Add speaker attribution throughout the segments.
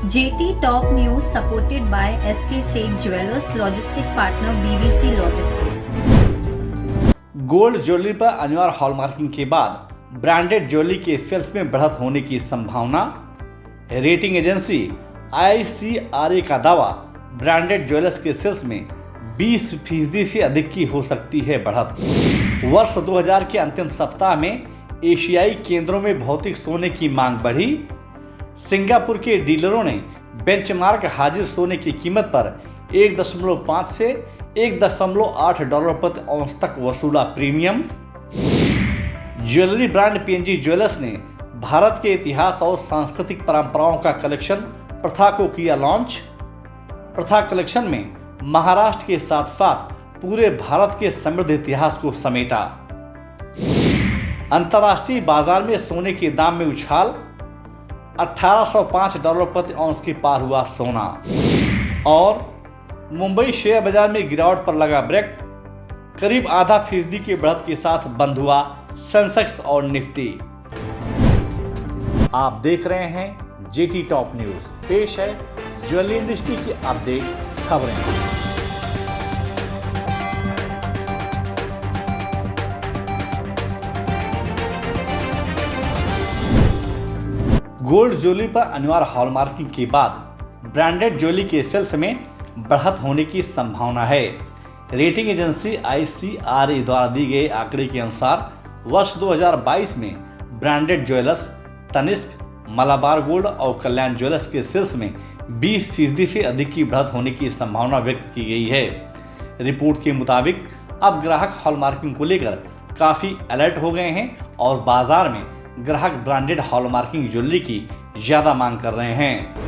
Speaker 1: JT Top News supported by SK Seth Jewelers Logistic Partner BBC Logistics।
Speaker 2: Gold jewellery पर अनिवार्य hallmarking के बाद branded jewellery के sales में बढ़त होने की संभावना। रेटिंग एजेंसी ICRA का दावा, ब्रांडेड ज्वेलर्स के सेल्स में 20% से अधिक की हो सकती है बढ़त। वर्ष 2000 के अंतिम सप्ताह में एशियाई केंद्रों में भौतिक सोने की मांग बढ़ी। सिंगापुर के डीलरों ने बेंचमार्क हाजिर सोने की कीमत पर 1.5 से 1.8 डॉलर प्रति औंस तक वसूला premium. Jewellery brand PNG jewellers ने भारत के इतिहास और सांस्कृतिक परंपराओं का कलेक्शन प्रथा को किया लॉन्च। प्रथा कलेक्शन में महाराष्ट्र के साथ साथ पूरे भारत के समृद्ध इतिहास को समेटा। अंतर्राष्ट्रीय बाजार में सोने के दाम में उछाल, 1805 डॉलर प्रति औंस के पार हुआ सोना। और मुंबई शेयर बाजार में गिरावट पर लगा ब्रेक, करीब 0.5% की बढ़त के साथ बंद हुआ सेंसेक्स और निफ्टी। आप देख रहे हैं JT टॉप न्यूज। पेश है ज्वेलरी इंडस्ट्री की अपडेट खबरें। गोल्ड ज्वेलरी पर अनिवार्य हॉलमार्किंग के बाद ब्रांडेड ज्वेलरी के सेल्स में बढ़त होने की संभावना है। रेटिंग एजेंसी ICRA द्वारा दी गए आंकड़े के अनुसार वर्ष 2022 में ब्रांडेड ज्वेलर्स तनिष्क, मलाबार गोल्ड और कल्याण ज्वेलर्स के सेल्स में 20% से अधिक की बढ़त होने की संभावना व्यक्त की गई है। रिपोर्ट के मुताबिक अब ग्राहक हॉलमार्किंग को लेकर काफी अलर्ट हो गए हैं और बाजार में ग्राहक ब्रांडेड हॉलमार्किंग ज्वेलरी की ज्यादा मांग कर रहे हैं।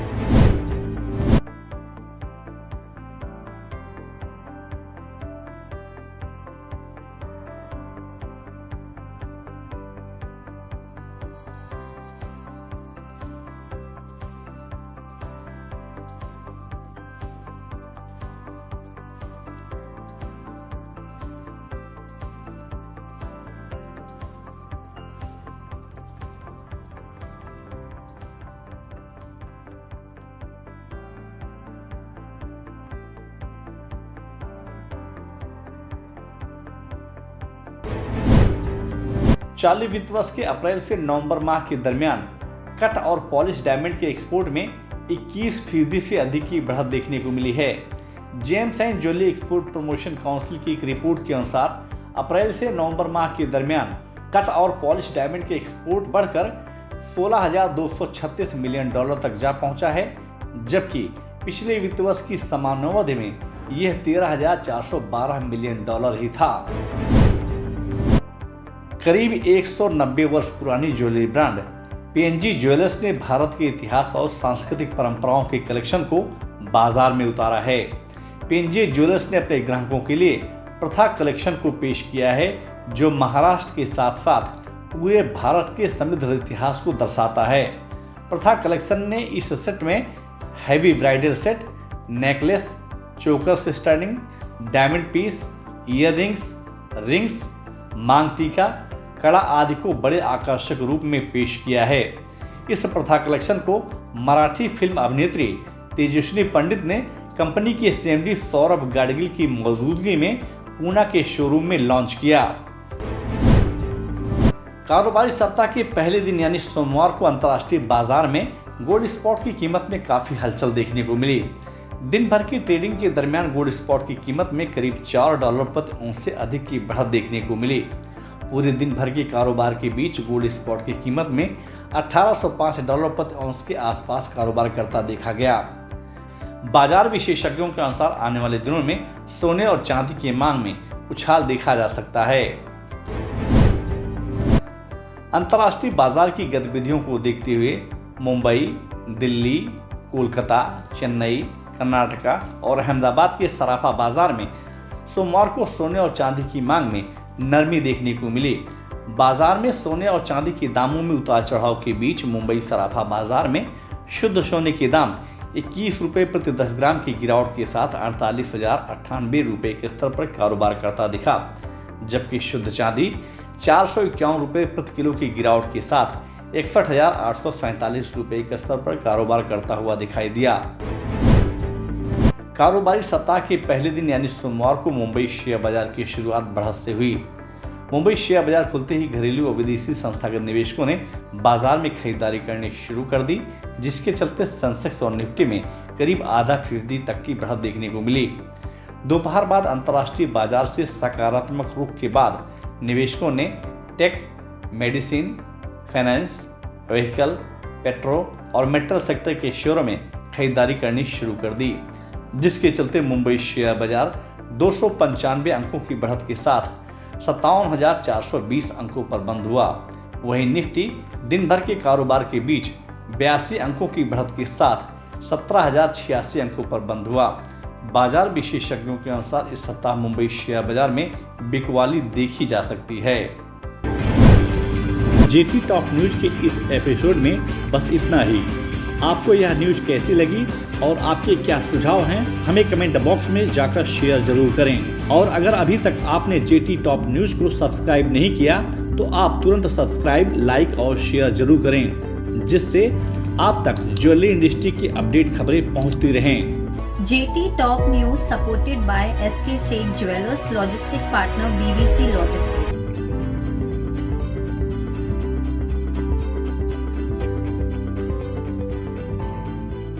Speaker 2: चालू वित्त वर्ष के अप्रैल से नवंबर माह के दरमियान कट और पॉलिश डायमंड के एक्सपोर्ट में 21% से अधिक की बढ़त देखने को मिली है। James and jewellery export promotion council की एक रिपोर्ट के अनुसार अप्रैल से नवंबर माह के दरमियान कट और पॉलिश डायमंड के एक्सपोर्ट बढ़कर 16,236 मिलियन डॉलर तक जा पहुंचा है, जबकि पिछले वित्त वर्ष की समानावधि में यह 13,412 मिलियन डॉलर ही था। करीब 190 वर्ष पुरानी ज्वेलरी ब्रांड PNG ज्वेलर्स ने भारत के इतिहास और सांस्कृतिक परंपराओं के कलेक्शन को बाजार में उतारा है। PNG ज्वेलर्स ने अपने ग्राहकों के लिए प्रथा कलेक्शन को पेश किया है, जो महाराष्ट्र के साथ साथ पूरे भारत के समृद्ध इतिहास को दर्शाता है। प्रथा कलेक्शन ने इस सेट में heavy bridal set, necklace, chokers स्टर्डिंग, diamond piece, earrings, rings, maang tikka, कड़ा आदि को बड़े आकर्षक रूप में पेश किया है। इस प्रथा कलेक्शन को मराठी फिल्म अभिनेत्री तेजस्विनी पंडित ने कंपनी के CMD सौरभ गाडगिल की मौजूदगी में पूना के शोरूम में लॉन्च किया। कारोबारी सप्ताह के पहले दिन यानी सोमवार को अंतर्राष्ट्रीय बाजार में गोल्ड स्पॉट की कीमत में काफी हलचल देखने को मिली। दिन भर की ट्रेडिंग के दरमियान गोल्ड स्पॉट की कीमत में करीब 4 डॉलर प्रति औंस से अधिक की बढ़त देखने को मिली। पूरे दिन भर के कारोबार के बीच गोल्ड स्पॉट की कीमत में 1805 डॉलर प्रति औंस के आसपास कारोबार करता देखा गया। बाजार विशेषज्ञों के अनुसार आने वाले दिनों में सोने और चांदी की मांग में उछाल देखा जा सकता है। अंतर्राष्ट्रीय बाजार की गतिविधियों को देखते हुए मुंबई, दिल्ली, कोलकाता, चेन्नई, कर्नाटका और अहमदाबाद के सराफा बाजार में सोमवार को सोने और चांदी की मांग में नरमी देखने को मिली। बाजार में सोने और चांदी के दामों में उतार चढ़ाव के बीच मुंबई सराफा बाजार में शुद्ध सोने के दाम 21 रुपये प्रति 10 ग्राम की गिरावट के साथ 48,098 रुपये के स्तर पर कारोबार करता दिखा, जबकि शुद्ध चांदी 451 रुपये प्रति किलो की गिरावट के साथ 61,847 रुपए के स्तर पर कारोबार करता हुआ दिखाई दिया। कारोबारी सप्ताह के पहले दिन यानी सोमवार को मुंबई शेयर बाजार की शुरुआत बढ़त से हुई। मुंबई शेयर बाजार खुलते ही घरेलू और विदेशी संस्थागत निवेशकों ने बाजार में खरीदारी करनी शुरू कर दी, जिसके चलते सेंसेक्स और निफ्टी में करीब आधा फीसदी तक की बढ़त देखने को मिली। दोपहर बाद अंतर्राष्ट्रीय बाजार से सकारात्मक रुख के बाद निवेशकों ने tech, medicine, finance, vehicle, petro और मेटल सेक्टर के शेयरों में खरीदारी करनी शुरू कर दी, जिसके चलते मुंबई शेयर बाजार 295 अंकों की बढ़त के साथ 57,420 अंकों पर बंद हुआ। वहीं निफ्टी दिन भर के कारोबार के बीच 82 अंकों की बढ़त के साथ 17,086 अंकों पर बंद हुआ। बाजार विशेषज्ञों के अनुसार इस सप्ताह मुंबई शेयर बाजार में बिकवाली देखी जा सकती है। जेटी टॉप न्यूज के इस एपिसोड में बस इतना ही। आपको यह न्यूज कैसी लगी और आपके क्या सुझाव हैं, हमें कमेंट बॉक्स में जाकर शेयर जरूर करें। और अगर अभी तक आपने जेटी टॉप न्यूज को सब्सक्राइब नहीं किया तो आप तुरंत सब्सक्राइब, लाइक और शेयर जरूर करें, जिससे आप तक ज्वेलरी इंडस्ट्री की अपडेट खबरें पहुंचती रहें।
Speaker 1: JT Top News supported by SK Seth Jewelers Logistic Partner BBC Logistics.